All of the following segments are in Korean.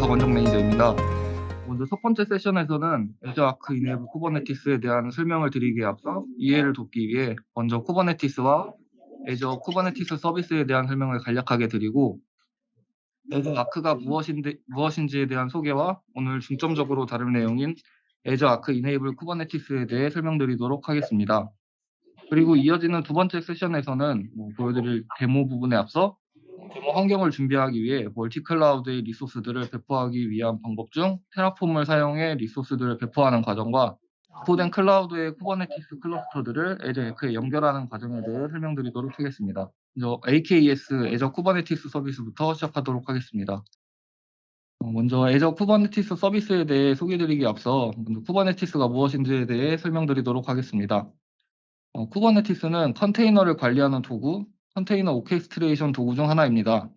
박원정 매니저입니다. 먼저 첫 번째 세션에서는 애저 아크 이네이블 쿠버네티스에 대한 설명을 드리기에 앞서 이해를 돕기 위해 먼저 쿠버네티스와 애저 쿠버네티스 서비스에 대한 설명을 간략하게 드리고, 애저 아크가 무엇인지에 대한 소개와 오늘 중점적으로 다룰 내용인 애저 아크 이네이블 쿠버네티스에 대해 설명드리도록 하겠습니다. 그리고 이어지는 두 번째 세션에서는 보여드릴 데모 부분에 앞서 데모 환경을 준비하기 위해 멀티클라우드의 리소스들을 배포하기 위한 방법 중 테라폼을 사용해 리소스들을 배포하는 과정과 배포된 클라우드의 쿠버네티스 클러스터들을 애저 에크에 연결하는 과정에 대해 설명드리도록 하겠습니다. 먼저 AKS 애저 쿠버네티스 서비스부터 시작하도록 하겠습니다. 먼저 애저 쿠버네티스 서비스에 대해 소개드리기 앞서 먼저 쿠버네티스가 무엇인지에 대해 설명드리도록 하겠습니다. 쿠버네티스는 컨테이너를 관리하는 도구, 컨테이너 오케스트레이션 도구 중 하나입니다.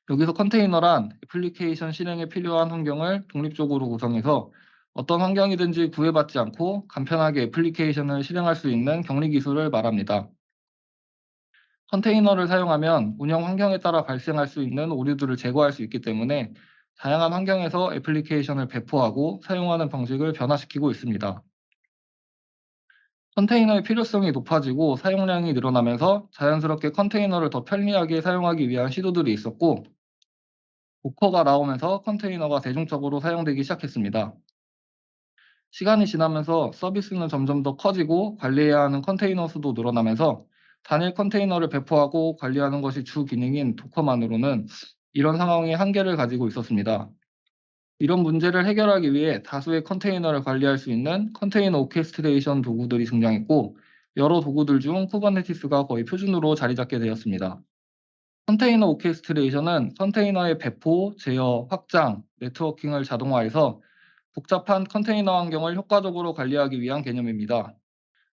여기서 컨테이너란 애플리케이션 실행에 필요한 환경을 독립적으로 구성해서 어떤 환경이든지 구애받지 않고 간편하게 애플리케이션을 실행할 수 있는 격리 기술을 말합니다. 컨테이너를 사용하면 운영 환경에 따라 발생할 수 있는 오류들을 제거할 수 있기 때문에 다양한 환경에서 애플리케이션을 배포하고 사용하는 방식을 변화시키고 있습니다. 컨테이너의 필요성이 높아지고 사용량이 늘어나면서 자연스럽게 컨테이너를 더 편리하게 사용하기 위한 시도들이 있었고, 도커가 나오면서 컨테이너가 대중적으로 사용되기 시작했습니다. 시간이 지나면서 서비스는 점점 더 커지고 관리해야 하는 컨테이너 수도 늘어나면서 단일 컨테이너를 배포하고 관리하는 것이 주 기능인 도커만으로는 이런 상황에 한계를 가지고 있었습니다. 이런 문제를 해결하기 위해 다수의 컨테이너를 관리할 수 있는 컨테이너 오케스트레이션 도구들이 등장했고, 여러 도구들 중 쿠버네티스가 거의 표준으로 자리 잡게 되었습니다. 컨테이너 오케스트레이션은 컨테이너의 배포, 제어, 확장, 네트워킹을 자동화해서 복잡한 컨테이너 환경을 효과적으로 관리하기 위한 개념입니다.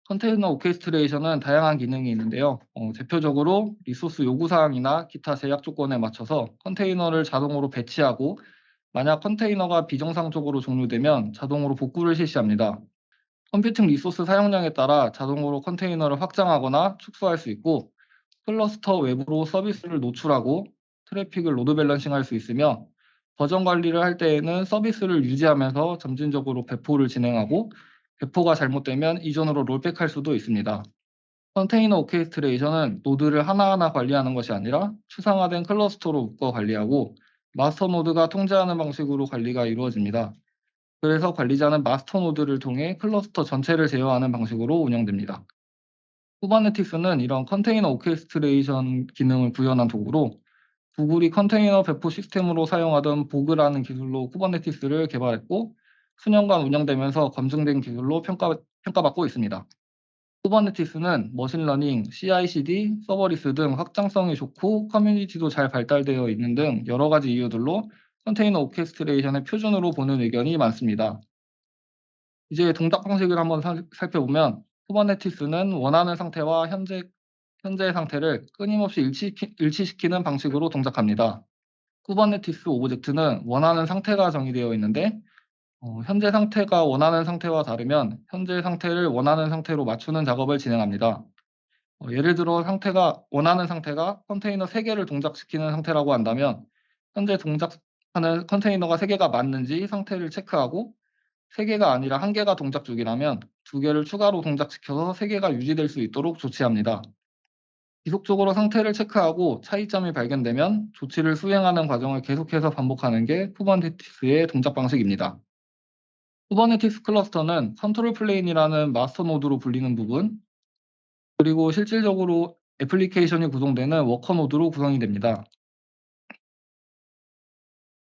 컨테이너 오케스트레이션은 다양한 기능이 있는데요. 대표적으로 리소스 요구사항이나 기타 제약 조건에 맞춰서 컨테이너를 자동으로 배치하고, 만약 컨테이너가 비정상적으로 종료되면 자동으로 복구를 실시합니다. 컴퓨팅 리소스 사용량에 따라 자동으로 컨테이너를 확장하거나 축소할 수 있고, 클러스터 외부로 서비스를 노출하고 트래픽을 로드 밸런싱할 수 있으며, 버전 관리를 할 때에는 서비스를 유지하면서 점진적으로 배포를 진행하고, 배포가 잘못되면 이전으로 롤백할 수도 있습니다. 컨테이너 오케스트레이션은 노드를 하나하나 관리하는 것이 아니라 추상화된 클러스터로 묶어 관리하고, 마스터 노드가 통제하는 방식으로 관리가 이루어집니다. 그래서 관리자는 마스터 노드를 통해 클러스터 전체를 제어하는 방식으로 운영됩니다. 쿠버네티스는 이런 컨테이너 오케스트레이션 기능을 구현한 도구로, 구글이 컨테이너 배포 시스템으로 사용하던 보그라는 기술로 쿠버네티스를 개발했고, 수년간 운영되면서 검증된 기술로 평가받고 있습니다. 쿠버네티스는 머신러닝, CI/CD, 서버리스 등 확장성이 좋고 커뮤니티도 잘 발달되어 있는 등 여러 가지 이유들로 컨테이너 오케스트레이션의 표준으로 보는 의견이 많습니다. 이제 동작 방식을 한번 살펴보면, 쿠버네티스는 원하는 상태와 현재의 상태를 끊임없이 일치시키는 방식으로 동작합니다. 쿠버네티스 오브젝트는 원하는 상태가 정의되어 있는데, 현재 상태가 원하는 상태와 다르면 현재 상태를 원하는 상태로 맞추는 작업을 진행합니다. 예를 들어 원하는 상태가 컨테이너 3개를 동작시키는 상태라고 한다면, 현재 동작하는 컨테이너가 3개가 맞는지 상태를 체크하고, 3개가 아니라 1개가 동작 중이라면 2개를 추가로 동작시켜서 3개가 유지될 수 있도록 조치합니다. 지속적으로 상태를 체크하고 차이점이 발견되면 조치를 수행하는 과정을 계속해서 반복하는 게 쿠버네티스의 동작 방식입니다. 쿠버네티스 클러스터는 컨트롤 플레인이라는 마스터 노드로 불리는 부분, 그리고 실질적으로 애플리케이션이 구성되는 워커 노드로 구성이 됩니다.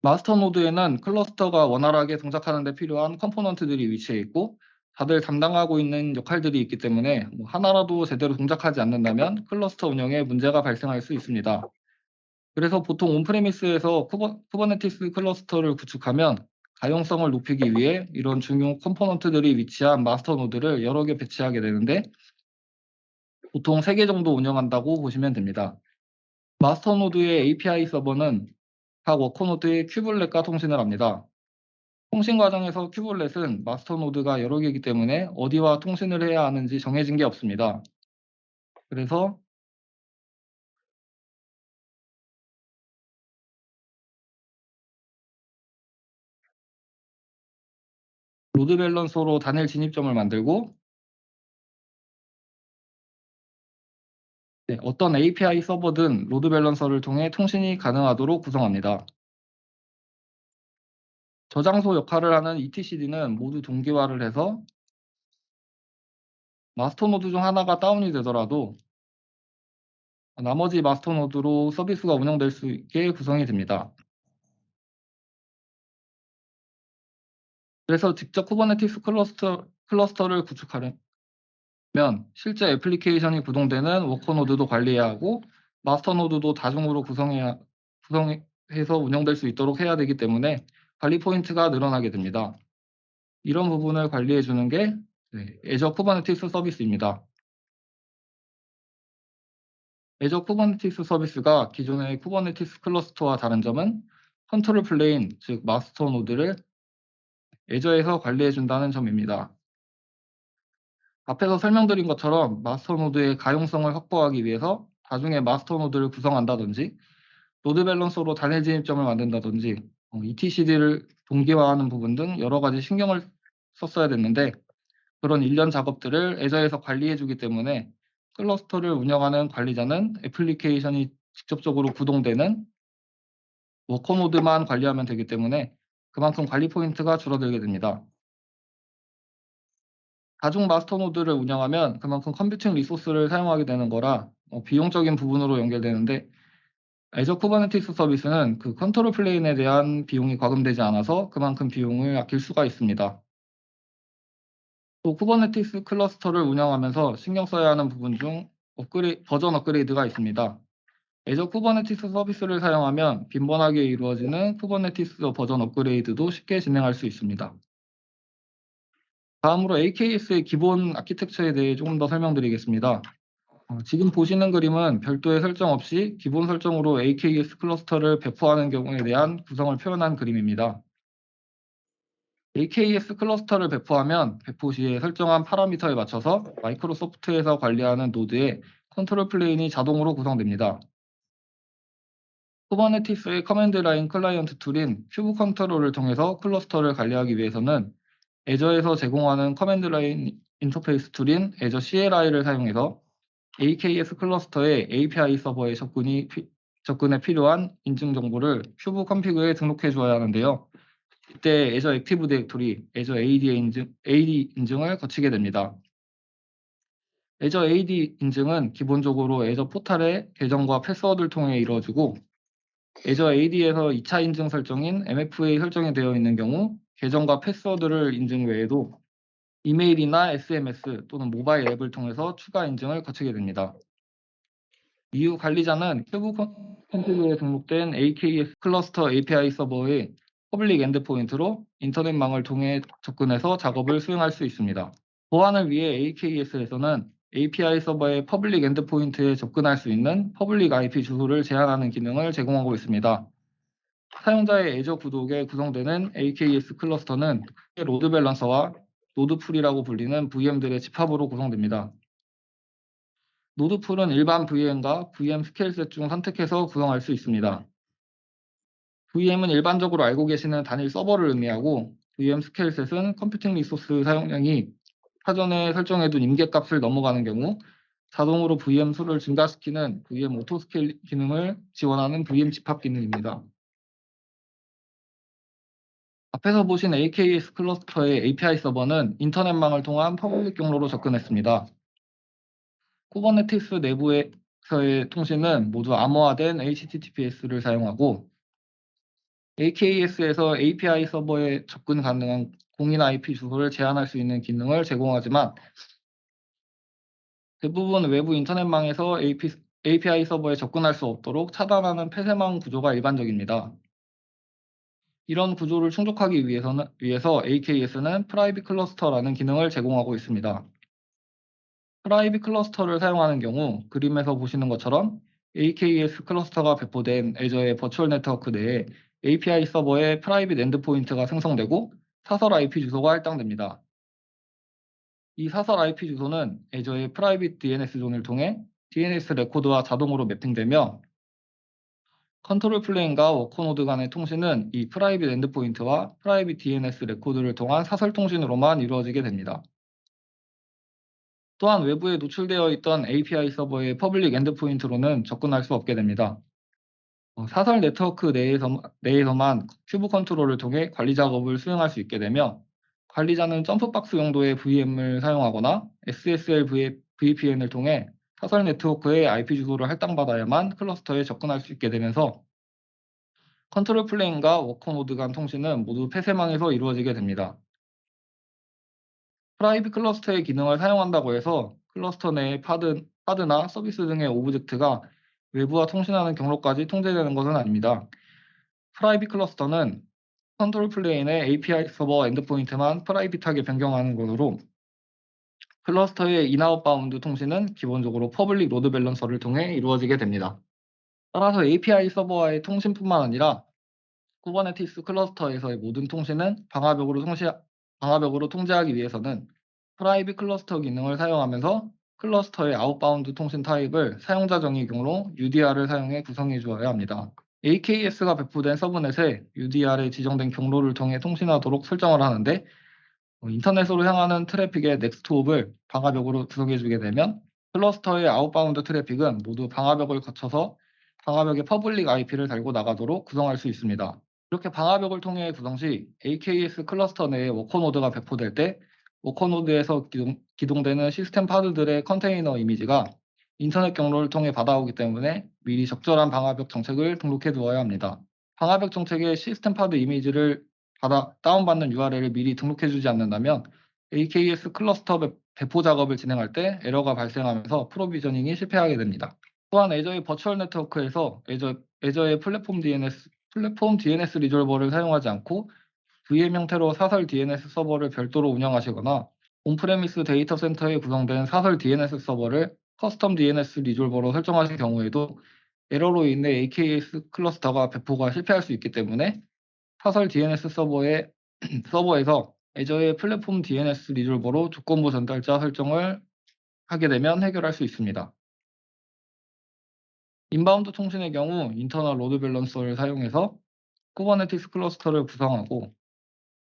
마스터 노드에는 클러스터가 원활하게 동작하는 데 필요한 컴포넌트들이 위치해 있고, 다들 담당하고 있는 역할들이 있기 때문에 하나라도 제대로 동작하지 않는다면 클러스터 운영에 문제가 발생할 수 있습니다. 그래서 보통 온프레미스에서 쿠버네티스 클러스터를 구축하면 가용성을 높이기 위해 이런 중요 컴포넌트들이 위치한 마스터 노드를 여러 개 배치하게 되는데, 보통 3개 정도 운영한다고 보시면 됩니다. 마스터 노드의 API 서버는 각 워커 노드의 큐블렛과 통신을 합니다. 통신 과정에서 큐블렛은 마스터 노드가 여러 개이기 때문에 어디와 통신을 해야 하는지 정해진 게 없습니다. 그래서 로드 밸런서로 단일 진입점을 만들고 네, 어떤 API 서버든 로드 밸런서를 통해 통신이 가능하도록 구성합니다. 저장소 역할을 하는 etcd는 모두 동기화를 해서 마스터 노드 중 하나가 다운이 되더라도 나머지 마스터 노드로 서비스가 운영될 수 있게 구성이 됩니다. 그래서 직접 쿠버네티스 클러스터를 구축하려면 실제 애플리케이션이 구동되는 워커 노드도 관리해야 하고 마스터 노드도 다중으로 구성해서 운영될 수 있도록 해야 되기 때문에 관리 포인트가 늘어나게 됩니다. 이런 부분을 관리해 주는 게 애저 쿠버네티스 서비스입니다. 애저 쿠버네티스 서비스가 기존의 쿠버네티스 클러스터와 다른 점은 컨트롤 플레인, 즉 마스터 노드를 애저에서 관리해 준다는 점입니다. 앞에서 설명드린 것처럼 마스터 노드의 가용성을 확보하기 위해서 나중에 마스터 노드를 구성한다든지 로드 밸런서로 단일 진입점을 만든다든지 etcd를 동기화하는 부분 등 여러 가지 신경을 썼어야 됐는데 그런 일련 작업들을 애저에서 관리해 주기 때문에 클러스터를 운영하는 관리자는 애플리케이션이 직접적으로 구동되는 워커 노드만 관리하면 되기 때문에 그만큼 관리 포인트가 줄어들게 됩니다. 다중 마스터 노드를 운영하면 그만큼 컴퓨팅 리소스를 사용하게 되는 거라 비용적인 부분으로 연결되는데 애저 쿠버네티스 서비스는 그 컨트롤 플레인에 대한 비용이 과금되지 않아서 그만큼 비용을 아낄 수가 있습니다. 또 쿠버네티스 클러스터를 운영하면서 신경 써야 하는 부분 중 버전 업그레이드가 있습니다. 애저 쿠버네티스 서비스를 사용하면 빈번하게 이루어지는 쿠버네티스 버전 업그레이드도 쉽게 진행할 수 있습니다. 다음으로 AKS의 기본 아키텍처에 대해 조금 더 설명드리겠습니다. 지금 보시는 그림은 별도의 설정 없이 기본 설정으로 AKS 클러스터를 배포하는 경우에 대한 구성을 표현한 그림입니다. AKS 클러스터를 배포하면 배포 시에 설정한 파라미터에 맞춰서 마이크로소프트에서 관리하는 노드의 컨트롤 플레인이 자동으로 구성됩니다. 쿠버네티스의 커맨드 라인 클라이언트 툴인 큐브 컨트롤을 통해서 클러스터를 관리하기 위해서는 애저에서 제공하는 커맨드 라인 인터페이스 툴인 애저 CLI를 사용해서 AKS 클러스터의 API 서버에 접근에 필요한 인증 정보를 큐브 컨피그에 등록해 주어야 하는데요. 이때 애저 액티브 디렉토리, 애저 AD 인증을 거치게 됩니다. 애저 AD 인증은 기본적으로 애저 포탈의 계정과 패스워드를 통해 이루어지고 애저 AD에서 2차 인증 설정인 MFA 설정이 되어 있는 경우 계정과 패스워드를 인증 외에도 이메일이나 SMS 또는 모바일 앱을 통해서 추가 인증을 거치게 됩니다. 이후 관리자는 큐브 컨피그에 등록된 AKS 클러스터 API 서버의 퍼블릭 엔드포인트로 인터넷망을 통해 접근해서 작업을 수행할 수 있습니다. 보안을 위해 AKS에서는 API 서버의 퍼블릭 엔드포인트에 접근할 수 있는 퍼블릭 IP 주소를 제한하는 기능을 제공하고 있습니다. 사용자의 애저 구독에 구성되는 AKS 클러스터는 크게 로드 밸런서와 노드풀이라고 불리는 VM들의 집합으로 구성됩니다. 노드풀은 일반 VM과 VM 스케일셋 중 선택해서 구성할 수 있습니다. VM은 일반적으로 알고 계시는 단일 서버를 의미하고 VM 스케일셋은 컴퓨팅 리소스 사용량이 사전에 설정해둔 임계값을 넘어가는 경우 자동으로 VM 수를 증가시키는 VM 오토스케일 기능을 지원하는 VM 집합 기능입니다. 앞에서 보신 AKS 클러스터의 API 서버는 인터넷망을 통한 퍼블릭 경로로 접근했습니다. 쿠버네티스 내부에서의 통신은 모두 암호화된 HTTPS를 사용하고 AKS에서 API 서버에 접근 가능한 공인 IP 주소를 제한할 수 있는 기능을 제공하지만 대부분 외부 인터넷망에서 API 서버에 접근할 수 없도록 차단하는 폐쇄망 구조가 일반적입니다. 이런 구조를 충족하기 위해서 AKS는 프라이빗 클러스터라는 기능을 제공하고 있습니다. 프라이빗 클러스터를 사용하는 경우 그림에서 보시는 것처럼 AKS 클러스터가 배포된 애저의 버추얼 네트워크 내에 API 서버의 프라이빗 엔드포인트가 생성되고 사설 IP 주소가 할당됩니다. 이 사설 IP 주소는 애저의 프라이빗 DNS 존을 통해 DNS 레코드와 자동으로 매핑되며 컨트롤 플레인과 워커노드 간의 통신은 이 프라이빗 엔드포인트와 프라이빗 DNS 레코드를 통한 사설 통신으로만 이루어지게 됩니다. 또한 외부에 노출되어 있던 API 서버의 퍼블릭 엔드포인트로는 접근할 수 없게 됩니다. 사설 네트워크 내에서만 큐브 컨트롤을 통해 관리 작업을 수행할 수 있게 되며, 관리자는 점프박스 용도의 VM을 사용하거나 SSL VPN을 통해 사설 네트워크의 IP 주소를 할당받아야만 클러스터에 접근할 수 있게 되면서, 컨트롤 플레인과 워커노드 간 통신은 모두 폐쇄망에서 이루어지게 됩니다. 프라이빗 클러스터의 기능을 사용한다고 해서 클러스터 내의 파드나 서비스 등의 오브젝트가 외부와 통신하는 경로까지 통제되는 것은 아닙니다. 프라이빗 클러스터는 컨트롤 플레인의 API 서버 엔드포인트만 프라이빗하게 변경하는 것으로, 클러스터의 인아웃바운드 통신은 기본적으로 퍼블릭 로드 밸런서를 통해 이루어지게 됩니다. 따라서 API 서버와의 통신뿐만 아니라 쿠버네티스 클러스터에서의 모든 통신은 방화벽으로 통제하기 위해서는 프라이빗 클러스터 기능을 사용하면서 클러스터의 아웃바운드 통신 타입을 사용자 정의경로 UDR을 사용해 구성해 주어야 합니다. AKS가 배포된 서브넷에 UDR에 지정된 경로를 통해 통신하도록 설정을 하는데, 인터넷으로 향하는 트래픽의 넥스트 홉을 방화벽으로 구성해 주게 되면 클러스터의 아웃바운드 트래픽은 모두 방화벽을 거쳐서 방화벽의 퍼블릭 IP를 달고 나가도록 구성할 수 있습니다. 이렇게 방화벽을 통해 구성 시 AKS 클러스터 내에 워커노드가 배포될 때, 워커노드에서 기동되는 시스템 파드들의 컨테이너 이미지가 인터넷 경로를 통해 받아오기 때문에 미리 적절한 방화벽 정책을 등록해 두어야 합니다. 방화벽 정책의 시스템 파드 이미지를 받아 다운받는 URL을 미리 등록해 주지 않는다면 AKS 클러스터 배포 작업을 진행할 때 에러가 발생하면서 프로비저닝이 실패하게 됩니다. 또한 애저의 버추얼 네트워크에서 애저의 플랫폼 DNS 리졸버를 사용하지 않고 VM 형태로 사설 DNS 서버를 별도로 운영하시거나, 온프레미스 데이터 센터에 구성된 사설 DNS 서버를 커스텀 DNS 리졸버로 설정하신 경우에도 에러로 인해 AKS 클러스터가 배포가 실패할 수 있기 때문에, 사설 DNS 서버에서 애저의 플랫폼 DNS 리졸버로 조건부 전달자 설정을 하게 되면 해결할 수 있습니다. 인바운드 통신의 경우 인터널 로드 밸런서를 사용해서 쿠버네티스 클러스터를 구성하고,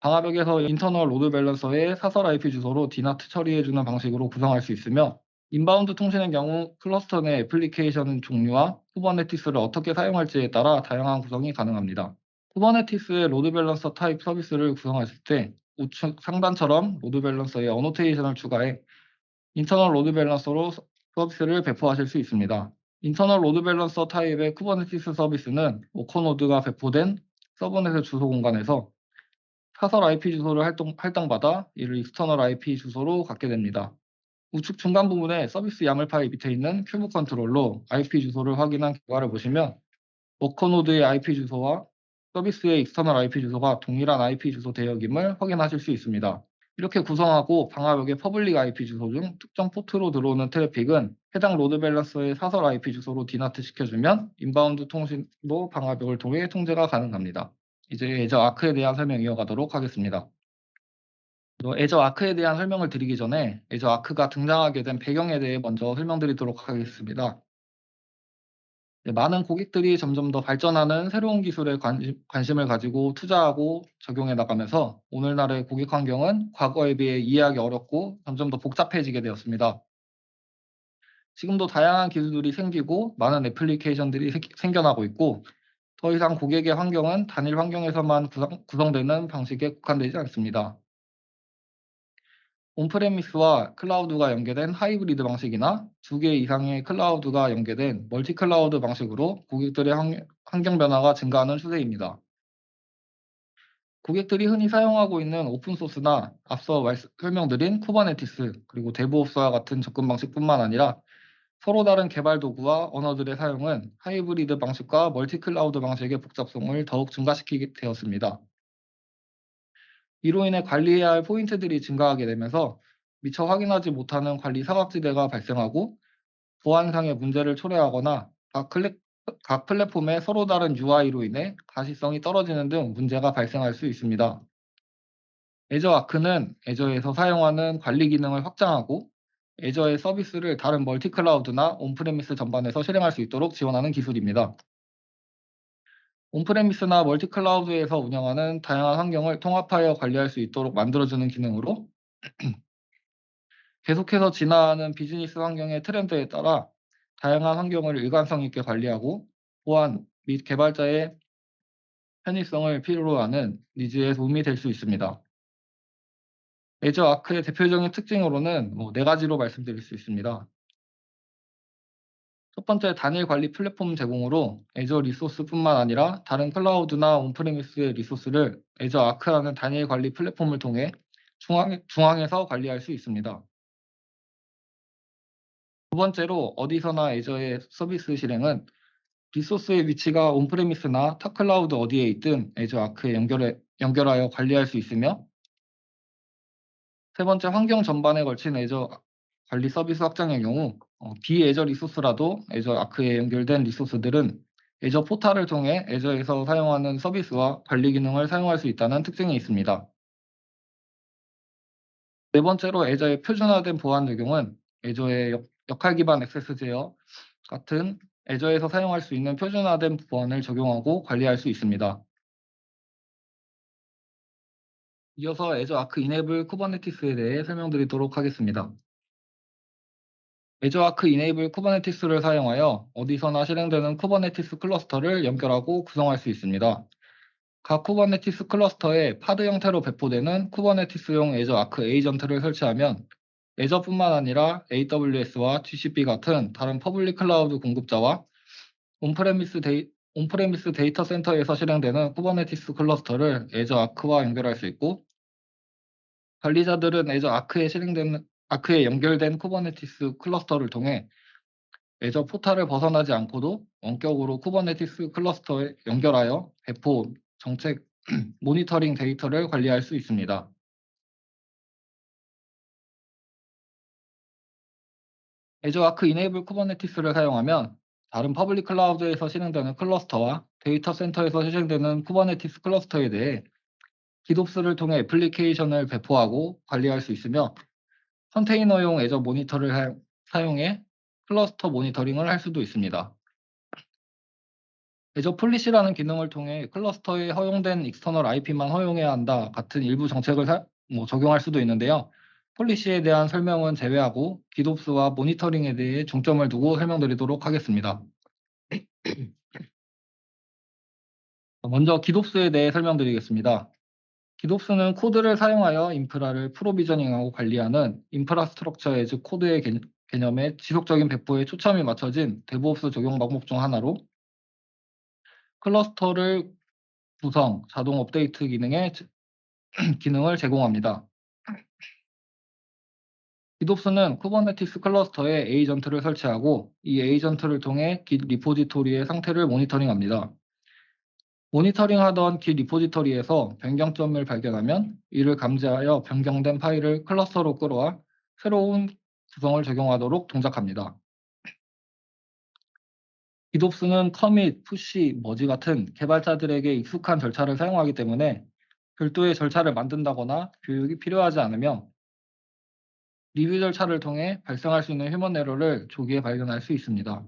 방화벽에서 인터널 로드 밸런서의 사설 IP 주소로 DNAT 처리해주는 방식으로 구성할 수 있으며, 인바운드 통신의 경우 클러스터 내 애플리케이션 종류와 쿠버네티스를 어떻게 사용할지에 따라 다양한 구성이 가능합니다. 쿠버네티스의 로드 밸런서 타입 서비스를 구성하실 때 우측 상단처럼 로드 밸런서에 어노테이션을 추가해 인터널 로드 밸런서로 서비스를 배포하실 수 있습니다. 인터널 로드 밸런서 타입의 쿠버네티스 서비스는 워커노드가 배포된 서브넷의 주소 공간에서 사설 IP 주소를 할당받아 이를 익스터널 IP 주소로 갖게 됩니다. 우측 중간 부분에 서비스 YAML 파일 밑에 있는 큐브 컨트롤로 IP 주소를 확인한 결과를 보시면, 워커노드의 IP 주소와 서비스의 익스터널 IP 주소가 동일한 IP 주소 대역임을 확인하실 수 있습니다. 이렇게 구성하고 방화벽의 퍼블릭 IP 주소 중 특정 포트로 들어오는 트래픽은 해당 로드 밸런서의 사설 IP 주소로 디나트 시켜주면 인바운드 통신도 방화벽을 통해 통제가 가능합니다. 이제 애저 아크에 대한 설명 이어가도록 하겠습니다. 애저 아크에 대한 설명을 드리기 전에 애저 아크가 등장하게 된 배경에 대해 먼저 설명드리도록 하겠습니다. 많은 고객들이 점점 더 발전하는 새로운 기술에 관심을 가지고 투자하고 적용해 나가면서 오늘날의 고객 환경은 과거에 비해 이해하기 어렵고 점점 더 복잡해지게 되었습니다. 지금도 다양한 기술들이 생기고 많은 애플리케이션들이 생겨나고 있고, 더 이상 고객의 환경은 단일 환경에서만 구성되는 방식에 국한되지 않습니다. 온프레미스와 클라우드가 연계된 하이브리드 방식이나 두 개 이상의 클라우드가 연계된 멀티 클라우드 방식으로 고객들의 환경 변화가 증가하는 추세입니다. 고객들이 흔히 사용하고 있는 오픈소스나 앞서 설명드린 쿠버네티스, 그리고 데브옵스와 같은 접근 방식뿐만 아니라 서로 다른 개발 도구와 언어들의 사용은 하이브리드 방식과 멀티 클라우드 방식의 복잡성을 더욱 증가시키게 되었습니다. 이로 인해 관리해야 할 포인트들이 증가하게 되면서 미처 확인하지 못하는 관리 사각지대가 발생하고, 보안상의 문제를 초래하거나 각 플랫폼의 서로 다른 UI로 인해 가시성이 떨어지는 등 문제가 발생할 수 있습니다. 애저 아크는 애저에서 사용하는 관리 기능을 확장하고, 애저의 서비스를 다른 멀티 클라우드나 온프레미스 전반에서 실행할 수 있도록 지원하는 기술입니다. 온프레미스나 멀티클라우드에서 운영하는 다양한 환경을 통합하여 관리할 수 있도록 만들어주는 기능으로 계속해서 진화하는 비즈니스 환경의 트렌드에 따라 다양한 환경을 일관성 있게 관리하고 보안 및 개발자의 편의성을 필요로 하는 니즈에 도움이 될 수 있습니다. 애저 아크의 대표적인 특징으로는 4가지로 말씀드릴 수 있습니다. 첫 번째, 단일 관리 플랫폼 제공으로 애저 리소스뿐만 아니라 다른 클라우드나 온프레미스의 리소스를 애저 아크라는 단일 관리 플랫폼을 통해 중앙에서 관리할 수 있습니다. 두 번째로, 어디서나 애저의 서비스 실행은 리소스의 위치가 온프레미스나 타 클라우드 어디에 있든 애저 아크에 연결하여 관리할 수 있으며, 세 번째, 환경 전반에 걸친 애저 관리 서비스 확장의 경우 비애저 리소스라도 애저 아크에 연결된 리소스들은 애저 포탈을 통해 애저에서 사용하는 서비스와 관리 기능을 사용할 수 있다는 특징이 있습니다. 네 번째로, 애저의 표준화된 보안 적용은 애저의 역할 기반 액세스 제어 같은 애저에서 사용할 수 있는 표준화된 보안을 적용하고 관리할 수 있습니다. 이어서 애저 아크 이네이블 쿠버네티스에 대해 설명드리도록 하겠습니다. 애저 아크 이네이블 쿠버네티스를 사용하여 어디서나 실행되는 쿠버네티스 클러스터를 연결하고 구성할 수 있습니다. 각 쿠버네티스 클러스터에 파드 형태로 배포되는 쿠버네티스용 애저 아크 에이전트를 설치하면 애저뿐만 아니라 AWS와 GCP 같은 다른 퍼블릭 클라우드 공급자와 온프레미스 데이터 센터에서 실행되는 쿠버네티스 클러스터를 애저 아크와 연결할 수 있고, 관리자들은 애저 아크에 연결된 쿠버네티스 클러스터를 통해 애저 포탈을 벗어나지 않고도 원격으로 쿠버네티스 클러스터에 연결하여 배포, 정책, 모니터링 데이터를 관리할 수 있습니다. 애저 아크 이네이블 쿠버네티스를 사용하면 다른 퍼블릭 클라우드에서 실행되는 클러스터와 데이터 센터에서 실행되는 쿠버네티스 클러스터에 대해 기도스를 통해 애플리케이션을 배포하고 관리할 수 있으며, 컨테이너용 애저 모니터를 사용해 클러스터 모니터링을 할 수도 있습니다. 애저 폴리시라는 기능을 통해 클러스터에 허용된 익스터널 IP만 허용해야 한다 같은 일부 정책을 적용할 수도 있는데요. 폴리시에 대한 설명은 제외하고 기도스와 모니터링에 대해 중점을 두고 설명드리도록 하겠습니다. 먼저 기도스에 대해 설명드리겠습니다. 기도스는 코드를 사용하여 인프라를 프로비저닝하고 관리하는 인프라스트럭처 애즈 코드의 개념의 지속적인 배포에 초점이 맞춰진 데브옵스 적용 방법 중 하나로, 클러스터를 구성, 자동 업데이트 기능을 제공합니다. 기도스는 쿠버네티스 클러스터에 에이전트를 설치하고 이 에이전트를 통해 깃 리포지토리의 상태를 모니터링합니다. 모니터링하던 깃 리포지토리에서 변경점을 발견하면 이를 감지하여 변경된 파일을 클러스터로 끌어와 새로운 구성을 적용하도록 동작합니다. 기도스는 커밋, 푸시, 머지 같은 개발자들에게 익숙한 절차를 사용하기 때문에 별도의 절차를 만든다거나 교육이 필요하지 않으며, 리뷰 절차를 통해 발생할 수 있는 휴먼 에러를 조기에 발견할 수 있습니다.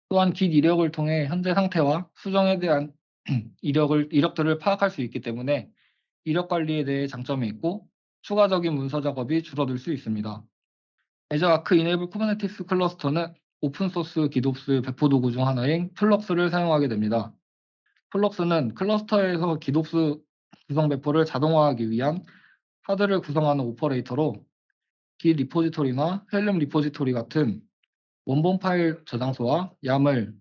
또한 깃 이력을 통해 현재 상태와 수정에 대한 이력들을 파악할 수 있기 때문에 이력 관리에 대해 장점이 있고 추가적인 문서 작업이 줄어들 수 있습니다. 애저 아크 이네이블 쿠버네티스 클러스터는 오픈소스 기도스 배포 도구 중 하나인 플럭스를 사용하게 됩니다. 플럭스는 클러스터에서 기도스 구성 배포를 자동화하기 위한 하드를 구성하는 오퍼레이터로 깃 리포지토리나 헬름 리포지토리 같은 원본 파일 저장소와 야물,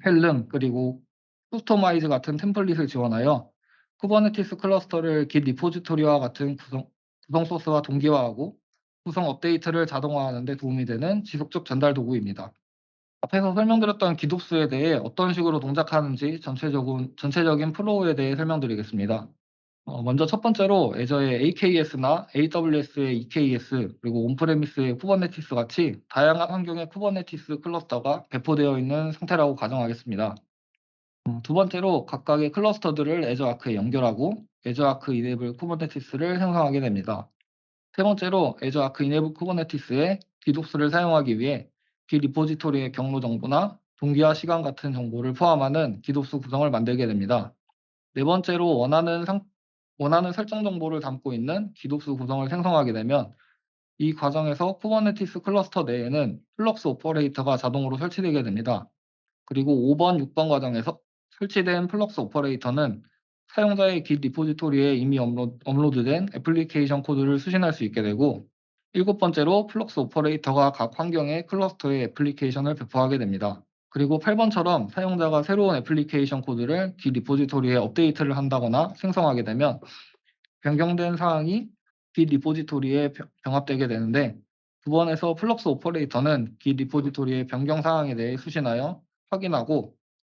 헬름, 그리고 쿠스토마이즈 같은 템플릿을 지원하여 쿠버네티스 클러스터를 깃 리포지토리와 같은 구성 소스와 동기화하고 구성 업데이트를 자동화하는 데 도움이 되는 지속적 전달 도구입니다. 앞에서 설명드렸던 기도스에 대해 어떤 식으로 동작하는지 전체적인 플로우에 대해 설명드리겠습니다. 먼저 첫 번째로 애저의 AKS나 AWS의 EKS, 그리고 온프레미스의 쿠버네티스 같이 다양한 환경의 쿠버네티스 클러스터가 배포되어 있는 상태라고 가정하겠습니다. 두 번째로 각각의 클러스터들을 애저 아크에 연결하고 애저 아크 이네이블 쿠버네티스를 생성하게 됩니다. 세 번째로 애저 아크 이네이블 쿠버네티스에 디도스를 사용하기 위해 깃 리포지토리의 경로 정보나 동기와 시간 같은 정보를 포함하는 기독수 구성을 만들게 됩니다. 네 번째로 원하는 설정 정보를 담고 있는 기독수 구성을 생성하게 되면 이 과정에서 쿠버네티스 클러스터 내에는 플럭스 오퍼레이터가 자동으로 설치되게 됩니다. 그리고 5번, 6번 과정에서 설치된 플럭스 오퍼레이터는 사용자의 깃 리포지토리에 이미 업로드된 애플리케이션 코드를 수신할 수 있게 되고, 일곱 번째로 플럭스 오퍼레이터가 각 환경의 클러스터에 애플리케이션을 배포하게 됩니다. 그리고 8번처럼 사용자가 새로운 애플리케이션 코드를 깃 리포지토리에 업데이트를 한다거나 생성하게 되면 변경된 사항이 깃 리포지토리에 병합되게 되는데, 9번에서 플럭스 오퍼레이터는 깃 리포지토리의 변경 사항에 대해 수신하여 확인하고,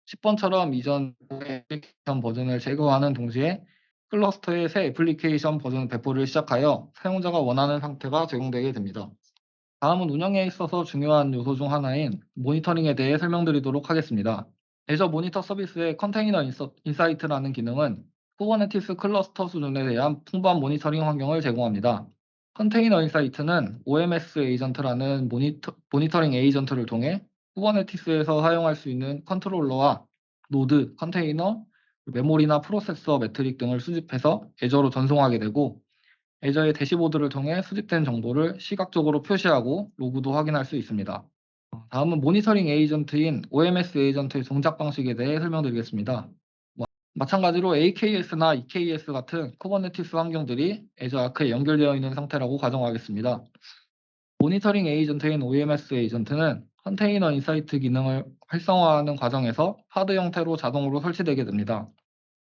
10번처럼 이전 애플리케이션 버전을 제거하는 동시에 클러스터의 새 애플리케이션 버전 배포를 시작하여 사용자가 원하는 상태가 제공되게 됩니다. 다음은 운영에 있어서 중요한 요소 중 하나인 모니터링에 대해 설명드리도록 하겠습니다. 애저 모니터 서비스의 컨테이너 인사이트라는 기능은 쿠버네티스 클러스터 수준에 대한 풍부한 모니터링 환경을 제공합니다. 컨테이너 인사이트는 OMS 에이전트라는 모니터링 에이전트를 통해 쿠버네티스에서 사용할 수 있는 컨트롤러와 노드, 컨테이너, 메모리나 프로세서 매트릭 등을 수집해서 애저로 전송하게 되고, 애저의 대시보드를 통해 수집된 정보를 시각적으로 표시하고 로그도 확인할 수 있습니다. 다음은 모니터링 에이전트인 OMS 에이전트의 동작 방식에 대해 설명드리겠습니다. 마찬가지로 AKS나 EKS 같은 쿠버네티스 환경들이 애저 아크에 연결되어 있는 상태라고 가정하겠습니다. 모니터링 에이전트인 OMS 에이전트는 컨테이너 인사이트 기능을 활성화하는 과정에서 하드 형태로 자동으로 설치되게 됩니다.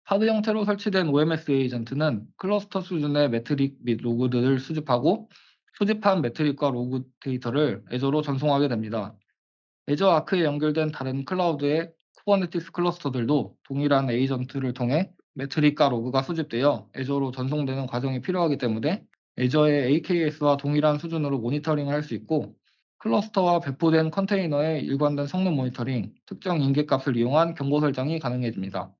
하드 형태로 설치된 OMS 에이전트는 클러스터 수준의 매트릭 및 로그들을 수집하고, 수집한 매트릭과 로그 데이터를 애저로 전송하게 됩니다. 애저 아크에 연결된 다른 클라우드의 쿠버네티스 클러스터들도 동일한 에이전트를 통해 매트릭과 로그가 수집되어 애저로 전송되는 과정이 필요하기 때문에 애저의 AKS와 동일한 수준으로 모니터링을 할 수 있고, 클러스터와 배포된 컨테이너의 일관된 성능 모니터링, 특정 인계값을 이용한 경고 설정이 가능해집니다.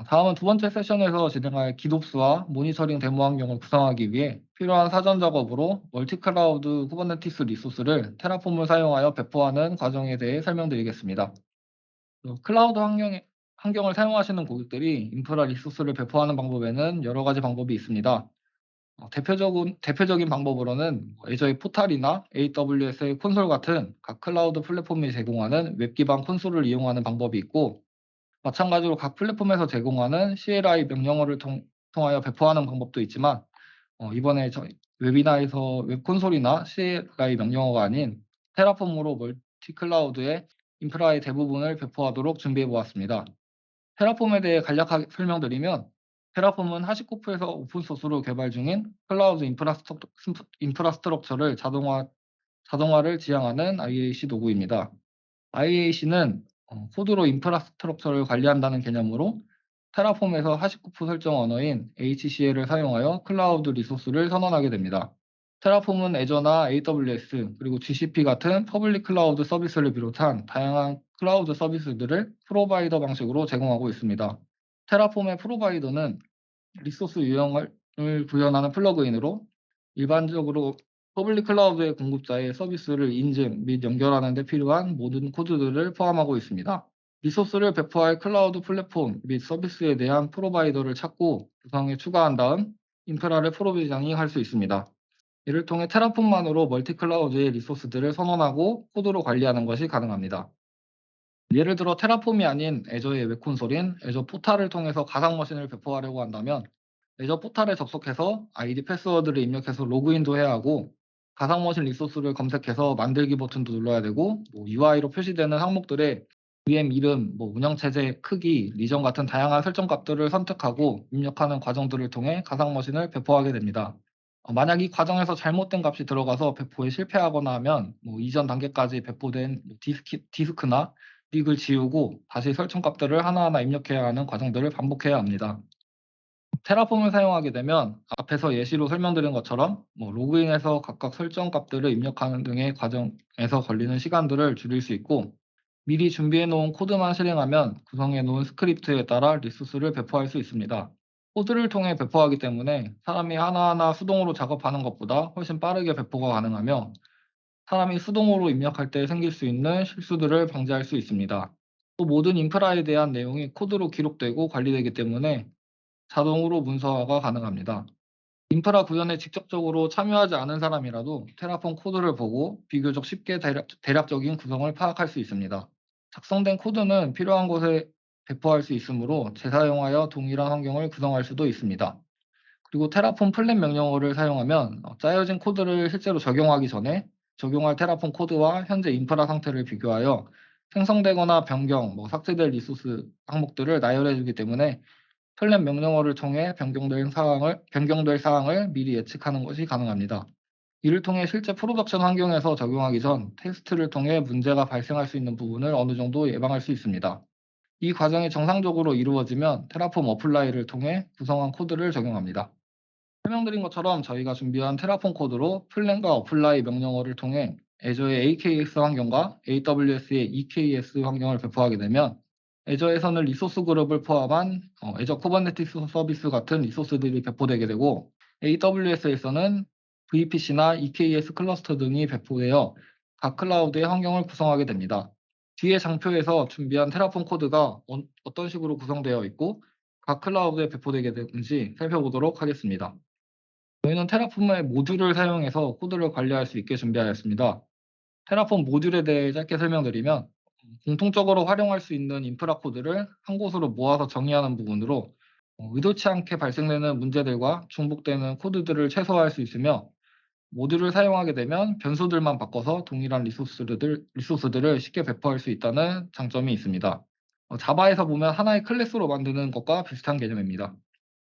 다음은 두 번째 세션에서 진행할 기독스와 모니터링 데모 환경을 구성하기 위해 필요한 사전 작업으로 멀티클라우드 쿠버네티스 리소스를 테라폼을 사용하여 배포하는 과정에 대해 설명드리겠습니다. 클라우드 환경을 사용하시는 고객들이 인프라 리소스를 배포하는 방법에는 여러 가지 방법이 있습니다. 대표적인 방법으로는 애저의 포탈이나 AWS의 콘솔 같은 각 클라우드 플랫폼이 제공하는 웹 기반 콘솔을 이용하는 방법이 있고, 마찬가지로 각 플랫폼에서 제공하는 CLI 명령어를 통하여 배포하는 방법도 있지만, 이번에 저희 웨비나에서 웹 콘솔이나 CLI 명령어가 아닌 테라폼으로 멀티 클라우드의 인프라의 대부분을 배포하도록 준비해 보았습니다. 테라폼에 대해 간략하게 설명드리면, 테라폼은 하시코프에서 오픈소스로 개발 중인 클라우드 인프라스트럭처를 자동화를 지향하는 IAC 도구입니다. IAC는 코드로 인프라스트럭처를 관리한다는 개념으로 테라폼에서 하시코프 설정 언어인 HCL을 사용하여 클라우드 리소스를 선언하게 됩니다. 테라폼은 애저나 AWS 그리고 GCP 같은 퍼블릭 클라우드 서비스를 비롯한 다양한 클라우드 서비스들을 프로바이더 방식으로 제공하고 있습니다. 테라폼의 프로바이더는 리소스 유형을 구현하는 플러그인으로 일반적으로 퍼블릭 클라우드의 공급자의 서비스를 인증 및 연결하는 데 필요한 모든 코드들을 포함하고 있습니다. 리소스를 배포할 클라우드 플랫폼 및 서비스에 대한 프로바이더를 찾고 구성에 추가한 다음 인프라를 프로비저닝할 수 있습니다. 이를 통해 테라폼만으로 멀티 클라우드의 리소스들을 선언하고 코드로 관리하는 것이 가능합니다. 예를 들어 테라폼이 아닌 애저의 웹 콘솔인 애저 포탈을 통해서 가상 머신을 배포하려고 한다면 애저 포탈에 접속해서 아이디 패스워드를 입력해서 로그인도 해야 하고, 가상 머신 리소스를 검색해서 만들기 버튼도 눌러야 되고, UI로 표시되는 항목들의 VM 이름, 운영체제 크기, 리전 같은 다양한 설정 값들을 선택하고 입력하는 과정들을 통해 가상 머신을 배포하게 됩니다. 만약 이 과정에서 잘못된 값이 들어가서 배포에 실패하거나 하면 이전 단계까지 배포된 디스크나 릭을 지우고 다시 설정 값들을 하나하나 입력해야 하는 과정들을 반복해야 합니다. 테라폼을 사용하게 되면 앞에서 예시로 설명드린 것처럼 로그인해서 각각 설정 값들을 입력하는 등의 과정에서 걸리는 시간들을 줄일 수 있고, 미리 준비해 놓은 코드만 실행하면 구성해 놓은 스크립트에 따라 리소스를 배포할 수 있습니다. 코드를 통해 배포하기 때문에 사람이 하나하나 수동으로 작업하는 것보다 훨씬 빠르게 배포가 가능하며, 사람이 수동으로 입력할 때 생길 수 있는 실수들을 방지할 수 있습니다. 또 모든 인프라에 대한 내용이 코드로 기록되고 관리되기 때문에 자동으로 문서화가 가능합니다. 인프라 구현에 직접적으로 참여하지 않은 사람이라도 테라폼 코드를 보고 비교적 쉽게 대략적인 구성을 파악할 수 있습니다. 작성된 코드는 필요한 곳에 배포할 수 있으므로 재사용하여 동일한 환경을 구성할 수도 있습니다. 그리고 테라폼 플랫 명령어를 사용하면 짜여진 코드를 실제로 적용하기 전에 적용할 테라폼 코드와 현재 인프라 상태를 비교하여 생성되거나 변경, 삭제될 리소스 항목들을 나열해 주기 때문에 플랫 명령어를 통해 변경될 사항을 미리 예측하는 것이 가능합니다. 이를 통해 실제 프로덕션 환경에서 적용하기 전 테스트를 통해 문제가 발생할 수 있는 부분을 어느 정도 예방할 수 있습니다. 이 과정이 정상적으로 이루어지면 테라폼 어플라이를 통해 구성한 코드를 적용합니다. 설명드린 것처럼 저희가 준비한 테라폼 코드로 플랜과 어플라이 명령어를 통해 애저의 AKS 환경과 AWS의 EKS 환경을 배포하게 되면 애저에서는 리소스 그룹을 포함한 애저 쿠버네티스 서비스 같은 리소스들이 배포되게 되고 AWS에서는 VPC나 EKS 클러스터 등이 배포되어 각 클라우드의 환경을 구성하게 됩니다. 뒤에 장표에서 준비한 테라폼 코드가 어떤 식으로 구성되어 있고 각 클라우드에 배포되게 되는지 살펴보도록 하겠습니다. 저희는 테라폼의 모듈을 사용해서 코드를 관리할 수 있게 준비하였습니다. 테라폼 모듈에 대해 짧게 설명드리면 공통적으로 활용할 수 있는 인프라 코드를 한 곳으로 모아서 정의하는 부분으로 의도치 않게 발생되는 문제들과 중복되는 코드들을 최소화할 수 있으며 모듈을 사용하게 되면 변수들만 바꿔서 동일한 리소스들을 쉽게 배포할 수 있다는 장점이 있습니다. 자바에서 보면 하나의 클래스로 만드는 것과 비슷한 개념입니다.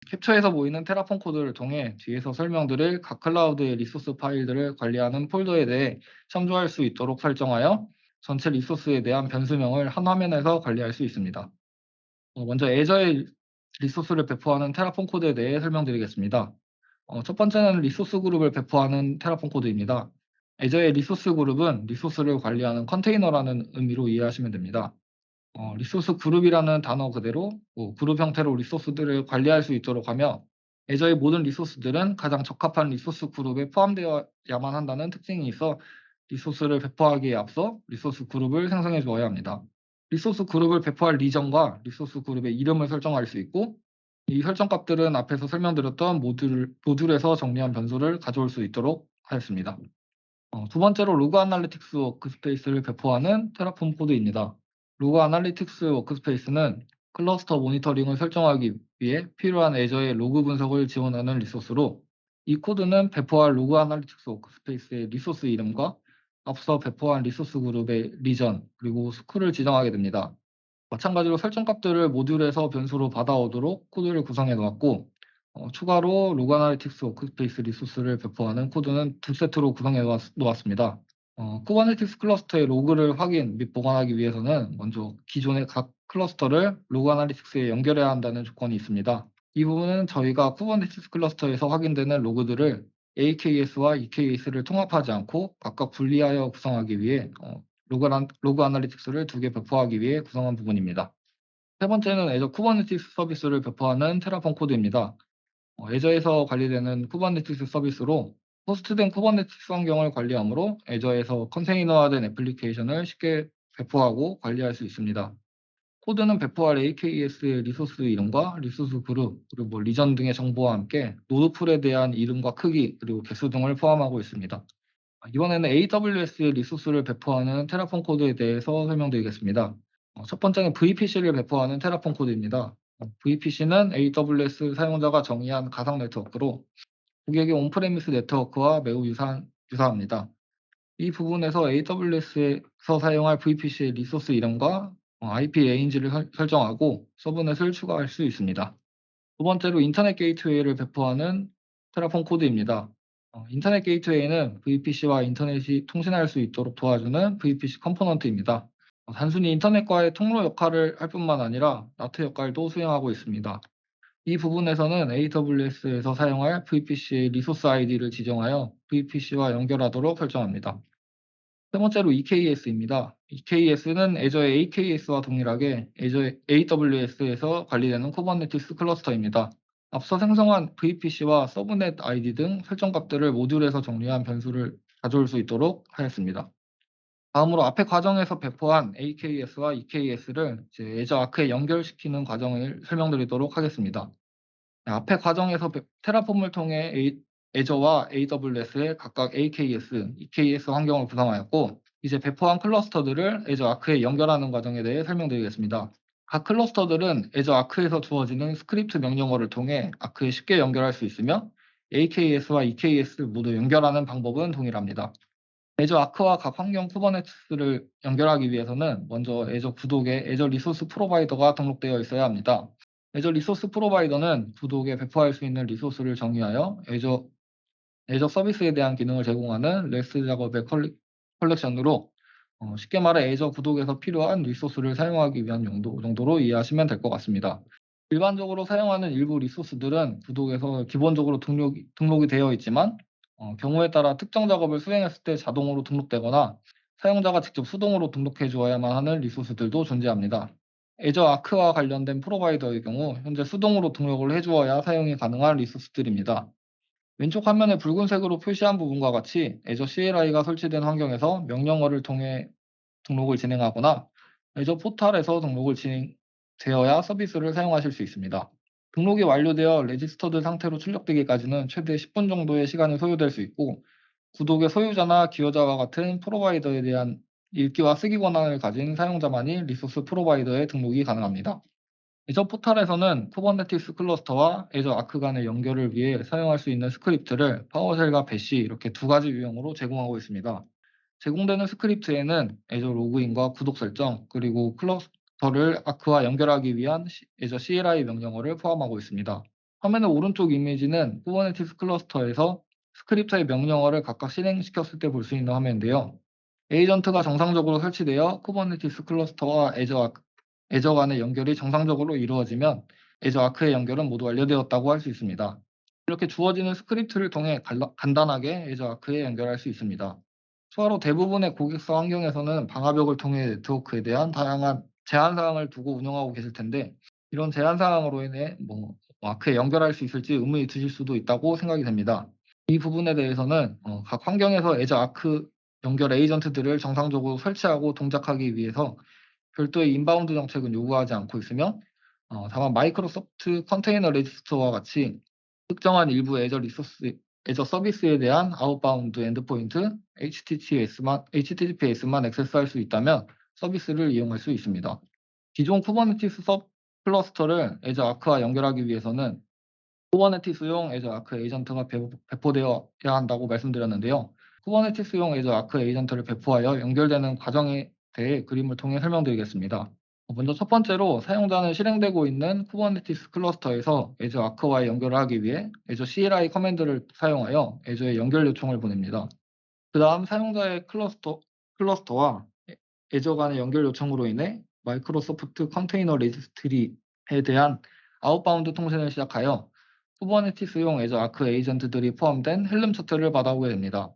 캡처에서 보이는 테라폼 코드를 통해 뒤에서 설명드릴 각 클라우드의 리소스 파일들을 관리하는 폴더에 대해 참조할 수 있도록 설정하여 전체 리소스에 대한 변수명을 한 화면에서 관리할 수 있습니다. 먼저 애저의 리소스를 배포하는 테라폼 코드에 대해 설명드리겠습니다. 첫 번째는 리소스 그룹을 배포하는 테라폼 코드입니다. 애저의 리소스 그룹은 리소스를 관리하는 컨테이너라는 의미로 이해하시면 됩니다. 리소스 그룹이라는 단어 그대로 그룹 형태로 리소스들을 관리할 수 있도록 하며 애저의 모든 리소스들은 가장 적합한 리소스 그룹에 포함되어야만 한다는 특징이 있어 리소스를 배포하기에 앞서 리소스 그룹을 생성해 주어야 합니다. 리소스 그룹을 배포할 리전과 리소스 그룹의 이름을 설정할 수 있고 이 설정 값들은 앞에서 설명드렸던 모듈에서 정리한 변수를 가져올 수 있도록 하였습니다. 두 번째로 로그 아날리틱스 워크스페이스를 배포하는 테라폼 코드입니다. 로그 아날리틱스 워크스페이스는 클러스터 모니터링을 설정하기 위해 필요한 애저의 로그 분석을 지원하는 리소스로 이 코드는 배포할 로그 아날리틱스 워크스페이스의 리소스 이름과 앞서 배포한 리소스 그룹의 리전 그리고 스쿨을 지정하게 됩니다. 마찬가지로 설정 값들을 모듈에서 변수로 받아오도록 코드를 구성해 놓았고 추가로 로그 아날리틱스 워크스페이스 리소스를 배포하는 코드는 두 세트로 구성해 놓았습니다. 쿠버네티스 클러스터의 로그를 확인 및 보관하기 위해서는 먼저 기존의 각 클러스터를 로그 아날리틱스에 연결해야 한다는 조건이 있습니다. 이 부분은 저희가 쿠버네티스 클러스터에서 확인되는 로그들을 AKS와 EKS를 통합하지 않고 각각 분리하여 구성하기 위해 로그 아날리틱스를 두 개 배포하기 위해 구성한 부분입니다. 세 번째는 애저 쿠버네티스 서비스를 배포하는 테라폼 코드입니다. 애저에서 관리되는 쿠버네티스 서비스로 호스트된 쿠버네티스 환경을 관리하므로 애저에서 컨테이너화된 애플리케이션을 쉽게 배포하고 관리할 수 있습니다. 코드는 배포할 AKS의 리소스 이름과 리소스 그룹, 그리고 리전 등의 정보와 함께 노드풀에 대한 이름과 크기, 그리고 개수 등을 포함하고 있습니다. 이번에는 AWS의 리소스를 배포하는 테라폼 코드에 대해서 설명드리겠습니다. 첫 번째는 VPC를 배포하는 테라폼 코드입니다. VPC는 AWS 사용자가 정의한 가상 네트워크로 고객의 온프레미스 네트워크와 매우 유사합니다. 이 부분에서 AWS에서 사용할 VPC의 리소스 이름과 IP 레인지를 설정하고 서브넷을 추가할 수 있습니다. 두 번째로 인터넷 게이트웨이를 배포하는 테라폼 코드입니다. 인터넷 게이트웨이는 VPC와 인터넷이 통신할 수 있도록 도와주는 VPC 컴포넌트입니다. 단순히 인터넷과의 통로 역할을 할 뿐만 아니라 나트 역할도 수행하고 있습니다. 이 부분에서는 AWS에서 사용할 VPC의 리소스 ID를 지정하여 VPC와 연결하도록 설정합니다. 세 번째로 EKS입니다. EKS는 애저의 AKS와 동일하게 애저의 AWS에서 관리되는 쿠버네티스 클러스터입니다. 앞서 생성한 VPC와 서브넷 ID 등 설정 값들을 모듈에서 정리한 변수를 가져올 수 있도록 하였습니다. 다음으로 앞에 과정에서 배포한 AKS와 EKS를 이제 애저 아크에 연결시키는 과정을 설명드리도록 하겠습니다. 네, 앞에 과정에서 테라폼을 통해 애저와 AWS에 각각 AKS, EKS 환경을 구성하였고, 이제 배포한 클러스터들을 애저 아크에 연결하는 과정에 대해 설명드리겠습니다. 각 클러스터들은 애저 아크에서 주어지는 스크립트 명령어를 통해 아크에 쉽게 연결할 수 있으며, AKS와 EKS 모두 연결하는 방법은 동일합니다. 애저 아크와 각 환경 쿠버네티스를 연결하기 위해서는 먼저 애저 구독에 애저 리소스 프로바이더가 등록되어 있어야 합니다. 애저 리소스 프로바이더는 구독에 배포할 수 있는 리소스를 정의하여 애저 서비스에 대한 기능을 제공하는 REST 작업의 컬렉션으로 쉽게 말해 애저 구독에서 필요한 리소스를 사용하기 위한 용도 정도로 이해하시면 될 것 같습니다. 일반적으로 사용하는 일부 리소스들은 구독에서 기본적으로 등록이 되어 있지만 경우에 따라 특정 작업을 수행했을 때 자동으로 등록되거나 사용자가 직접 수동으로 등록해 주어야만 하는 리소스들도 존재합니다. 애저 아크와 관련된 프로바이더의 경우 현재 수동으로 등록을 해 주어야 사용이 가능한 리소스들입니다. 왼쪽 화면에 붉은색으로 표시한 부분과 같이 애저 CLI가 설치된 환경에서 명령어를 통해 등록을 진행하거나 애저 포탈에서 등록을 진행되어야 서비스를 사용하실 수 있습니다. 등록이 완료되어 레지스터드 상태로 출력되기까지는 최대 10분 정도의 시간이 소요될 수 있고, 구독의 소유자나 기여자와 같은 프로바이더에 대한 읽기와 쓰기 권한을 가진 사용자만이 리소스 프로바이더에 등록이 가능합니다. 애저 포탈에서는 쿠버네티스 클러스터와 애저 아크 간의 연결을 위해 사용할 수 있는 스크립트를 파워쉘과 배시 이렇게 두 가지 유형으로 제공하고 있습니다. 제공되는 스크립트에는 애저 로그인과 구독 설정, 그리고 클러스터를 아크와 연결하기 위한 애저 CLI 명령어를 포함하고 있습니다. 화면의 오른쪽 이미지는 쿠버네티스 클러스터에서 스크립트의 명령어를 각각 실행시켰을 때 볼 수 있는 화면인데요. 에이전트가 정상적으로 설치되어 쿠버네티스 클러스터와 애저 간의 연결이 정상적으로 이루어지면 애저 아크의 연결은 모두 완료되었다고 할 수 있습니다. 이렇게 주어지는 스크립트를 통해 간단하게 애저 아크에 연결할 수 있습니다. 추가로 대부분의 고객사 환경에서는 방화벽을 통해 네트워크에 대한 다양한 제한 사항을 두고 운영하고 계실 텐데, 이런 제한 사항으로 인해 아크에 연결할 수 있을지 의문이 드실 수도 있다고 생각이 됩니다. 이 부분에 대해서는 각 환경에서 애저 아크 연결 에이전트들을 정상적으로 설치하고 동작하기 위해서 별도의 인바운드 정책은 요구하지 않고 있으며, 다만 마이크로소프트 컨테이너 레지스터와 같이 특정한 일부 애저 서비스에 대한 아웃바운드 엔드포인트 HTTPS만 액세스할 수 있다면 서비스를 이용할 수 있습니다. 기존 쿠버네티스 섭 클러스터를 애저 아크와 연결하기 위해서는 쿠버네티스용 애저 아크 에이전트가 배포되어야 한다고 말씀드렸는데요. 쿠버네티스용 애저 아크 에이전트를 배포하여 연결되는 과정에 대해 그림을 통해 설명드리겠습니다. 먼저 첫 번째로 사용자는 실행되고 있는 쿠버네티스 클러스터에서 애저 아크와의 연결을 하기 위해 애저 CLI 커맨드를 사용하여 애저에 연결 요청을 보냅니다. 그 다음 사용자의 클러스터와 애저 간의 연결 요청으로 인해 마이크로소프트 컨테이너 레지스트리에 대한 아웃바운드 통신을 시작하여 쿠버네티스용 애저 아크 에이전트들이 포함된 헬름 차트를 받아오게 됩니다.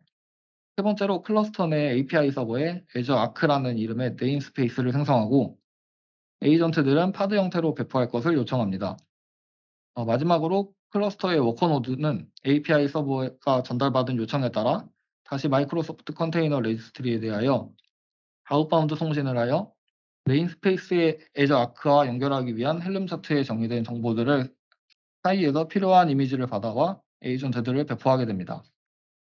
세 번째로 클러스터 내 API 서버에 애저 아크라는 이름의 네임스페이스를 생성하고 에이전트들은 파드 형태로 배포할 것을 요청합니다. 마지막으로 클러스터의 워커 노드는 API 서버가 전달받은 요청에 따라 다시 마이크로소프트 컨테이너 레지스트리에 대하여 아웃바운드 송신을 하여 네임스페이스의 애저 아크와 연결하기 위한 헬름 차트에 정의된 정보들을 사이에서 필요한 이미지를 받아와 에이전트들을 배포하게 됩니다.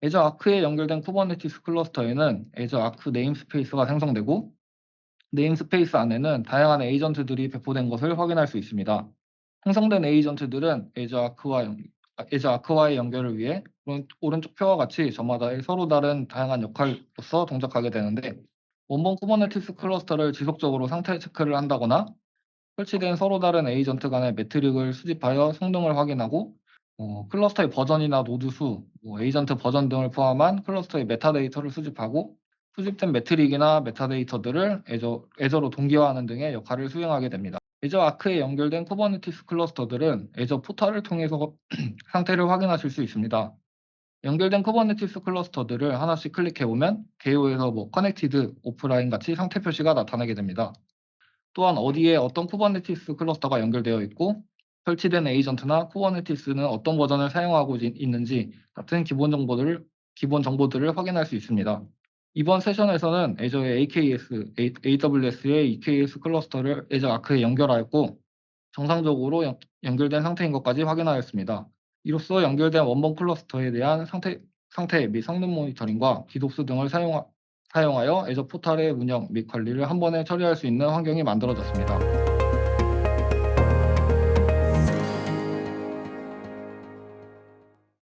애저 아크에 연결된 쿠버네티스 클러스터에는 애저 아크 네임스페이스가 생성되고, 네임스페이스 안에는 다양한 에이전트들이 배포된 것을 확인할 수 있습니다. 생성된 에이전트들은 애저 아크와의 연결을 위해 오른쪽 표와 같이 저마다 서로 다른 다양한 역할로서 동작하게 되는데, 원본 쿠버네티스 클러스터를 지속적으로 상태 체크를 한다거나 설치된 서로 다른 에이전트 간의 매트릭을 수집하여 성능을 확인하고, 클러스터의 버전이나 노드 수, 에이전트 버전 등을 포함한 클러스터의 메타데이터를 수집하고 수집된 매트릭이나 메타데이터들을 애저로 동기화하는 등의 역할을 수행하게 됩니다. 애저 아크에 연결된 쿠버네티스 클러스터들은 애저 포탈을 통해서 상태를 확인하실 수 있습니다. 연결된 쿠버네티스 클러스터들을 하나씩 클릭해보면 개요에서 커넥티드, 오프라인 같이 상태 표시가 나타나게 됩니다. 또한 어디에 어떤 쿠버네티스 클러스터가 연결되어 있고 설치된 에이전트나 쿠버네티스는 어떤 버전을 사용하고 있는지 같은 기본 정보들을 기본 정보들을 확인할 수 있습니다. 이번 세션에서는 애저의 AWS의 EKS 클러스터를 애저 아크에 연결하였고 정상적으로 연결된 상태인 것까지 확인하였습니다. 이로써 연결된 원본 클러스터에 대한 상태 및 성능 모니터링과 디독스 등을 사용하여 애저 포탈의 운영 및 관리를 한 번에 처리할 수 있는 환경이 만들어졌습니다.